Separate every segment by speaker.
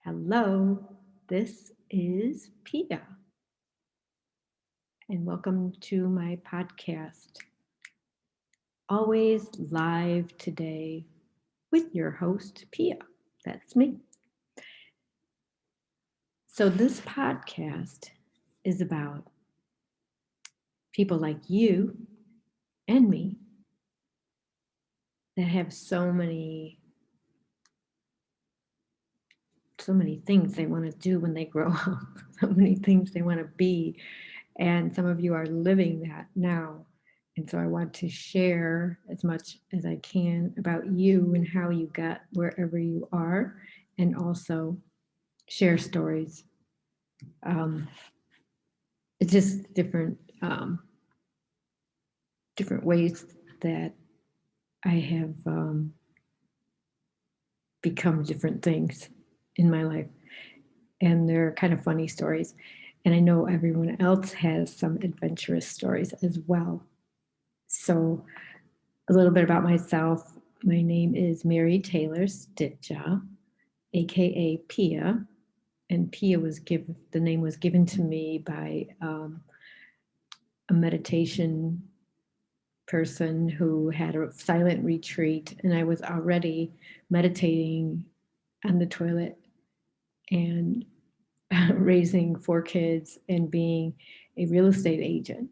Speaker 1: Hello, this is Pia, and welcome to my podcast. Always live today with your host, Pia. That's me. So, this podcast is about people like you and me that have so many things they want to do when they grow up, so many things they want to be. And some of you are living that now. And so I want to share as much as I can about you and how you got wherever you are, and also share stories. Um, it's just different ways that I have become different things in my life. And they're kind of funny stories. And I know everyone else has some adventurous stories as well. So, a little bit about myself. My name is Mary Taylor Stitcha, aka Pia, and the name was given to me by a meditation person who had a silent retreat, and I was already meditating on the toilet and raising 4 kids and being a real estate agent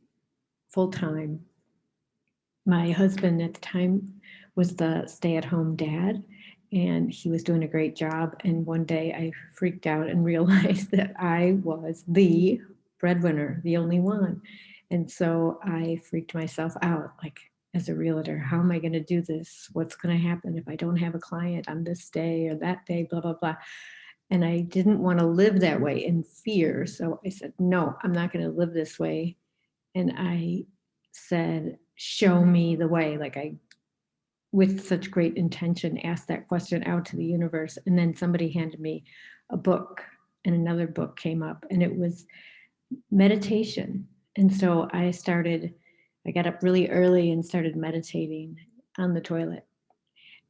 Speaker 1: full time. My husband at the time was the stay-at-home dad, and he was doing a great job. And one day I freaked out and realized that I was the breadwinner, the only one. And so I freaked myself out, like, as a realtor, how am I going to do this? What's going to happen if I don't have a client on this day or that day, blah, blah, blah. And I didn't want to live that way in fear. So I said, no, I'm not going to live this way. And I said, show me the way. Like, I, with such great intention, asked that question out to the universe. And then somebody handed me a book, and another book came up, and it was meditation. And so I got up really early and started meditating on the toilet,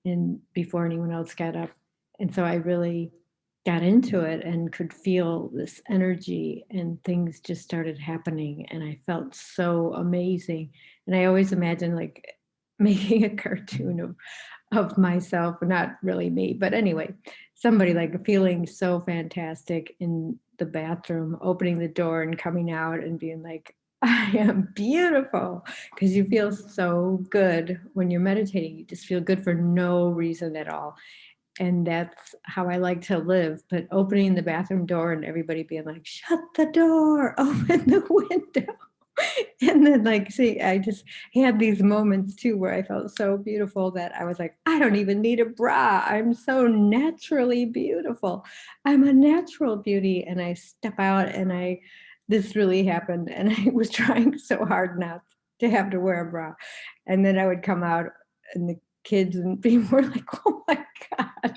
Speaker 1: and before anyone else got up. And so I really got into it and could feel this energy, and things just started happening, and I felt so amazing. And I always imagine, like, making a cartoon of myself, not really me, but anyway, somebody like feeling so fantastic in the bathroom, opening the door and coming out and being like, I am beautiful. Because you feel so good when you're meditating. You just feel good for no reason at all. And that's how I like to live. But opening the bathroom door and everybody being like, shut the door, open the window. And then, like, see, I just had these moments too where I felt so beautiful that I was like, I don't even need a bra. I'm so naturally beautiful. I'm a natural beauty. And I step out, and this really happened. And I was trying so hard not to have to wear a bra. And then I would come out, and the kids would be more like, oh my God,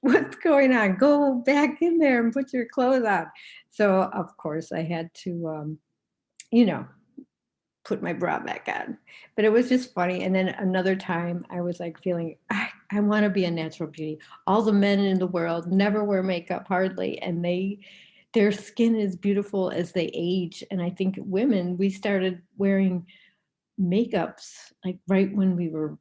Speaker 1: what's going on? Go back in there and put your clothes on. So, of course, I had to, you know, put my bra back on. But it was just funny. And then another time I was like feeling, I want to be a natural beauty. All the men in the world never wear makeup hardly, and their skin is beautiful as they age. And I think women, we started wearing makeups like right when we were,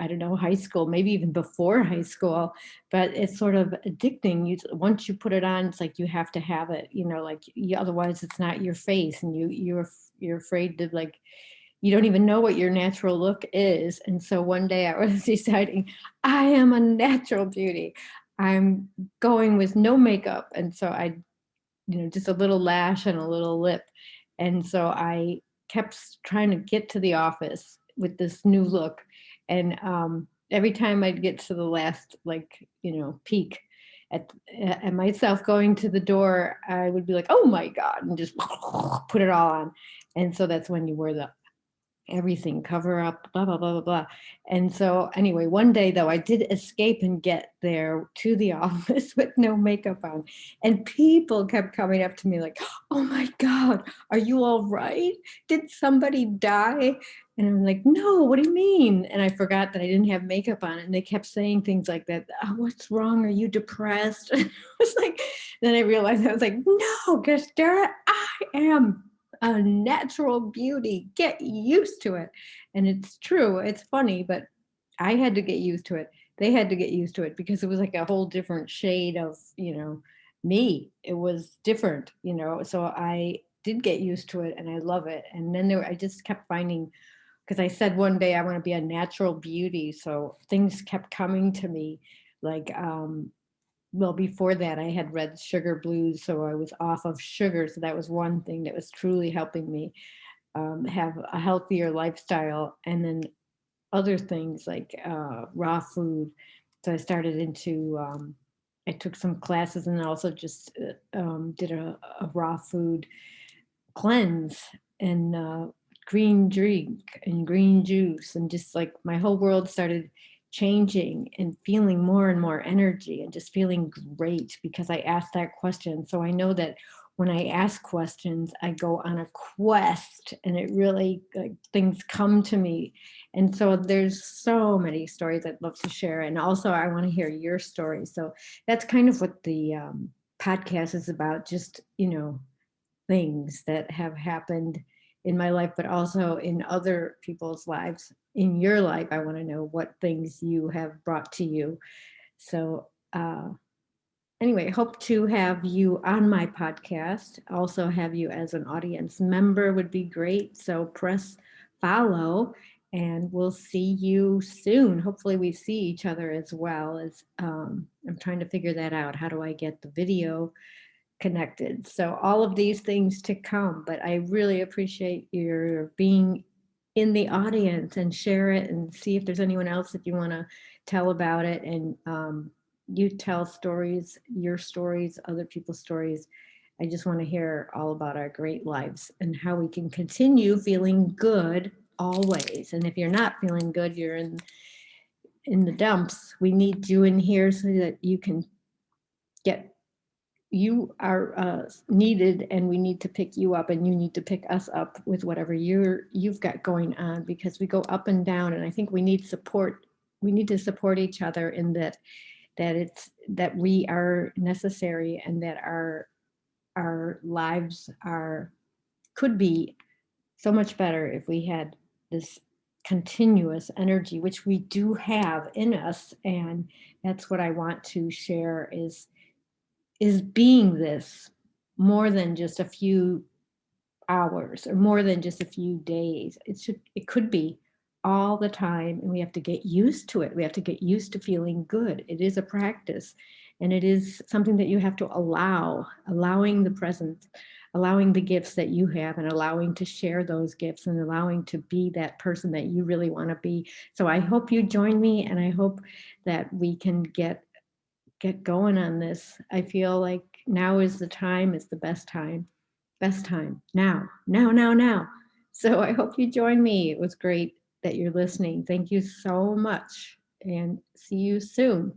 Speaker 1: I don't know, high school, maybe even before high school. But it's sort of addicting. Once you put it on, it's like you have to have it, like, otherwise it's not your face, and you're afraid to, like, you don't even know what your natural look is. And so one day I was deciding, I am a natural beauty. I'm going with no makeup. And so I, just a little lash and a little lip. And so I kept trying to get to the office with this new look. And every time I'd get to the last, like, peak at myself going to the door, I would be like, oh my God, and just put it all on. And so that's when you wear the everything, cover up, blah, blah, blah, blah, blah. And so anyway, one day though, I did escape and get there to the office with no makeup on. And people kept coming up to me like, oh my God, are you all right? Did somebody die? And I'm like, no, what do you mean? And I forgot that I didn't have makeup on. And they kept saying things like that. Oh, what's wrong? Are you depressed? I was like, then I realized I was like, no, Gastara, I am a natural beauty. Get used to it. And it's true. It's funny, but I had to get used to it. They had to get used to it because it was like a whole different shade of, me. It was different, so I did get used to it and I love it. And then I just kept finding, because I said one day I want to be a natural beauty. So things kept coming to me like, well, before that I had read Sugar Blues. So I was off of sugar. So that was one thing that was truly helping me have a healthier lifestyle. And then other things like raw food. So I started into, I took some classes and also just did a raw food cleanse and green drink and green juice, and just like my whole world started changing and feeling more and more energy and just feeling great because I asked that question. So I know that when I ask questions, I go on a quest and it really, like, things come to me. And so there's so many stories I'd love to share. And also I want to hear your story. So that's kind of what the podcast is about, just, things that have happened in my life, but also in other people's lives. In your life, I want to know what things you have brought to you. So, anyway, hope to have you on my podcast. Also, have you as an audience member would be great. So, press follow and we'll see you soon. Hopefully, we see each other as well. As I'm trying to figure that out. How do I get the video connected? So all of these things to come, but I really appreciate your being in the audience and share it and see if there's anyone else that you want to tell about it. And you tell stories, your stories, other people's stories. I just want to hear all about our great lives and how we can continue feeling good always. And if you're not feeling good, you're in the dumps. We need you in here so that you can get, you are needed, and we need to pick you up, and you need to pick us up with whatever you've got going on, because we go up and down. And I think we need support. We need to support each other in that we are necessary, and that our lives could be so much better if we had this continuous energy, which we do have in us. And that's what I want to share, is being this more than just a few hours or more than just a few days. It could be all the time, and we have to get used to it. We have to get used to feeling good. It is a practice, and it is something that you have to allowing the present, allowing the gifts that you have, and allowing to share those gifts, and allowing to be that person that you really want to be. So I hope you join me, and I hope that we can get going on this. I feel like now is the time, is the best time now, now, now, now. So I hope you join me. It was great that you're listening. Thank you so much, and see you soon.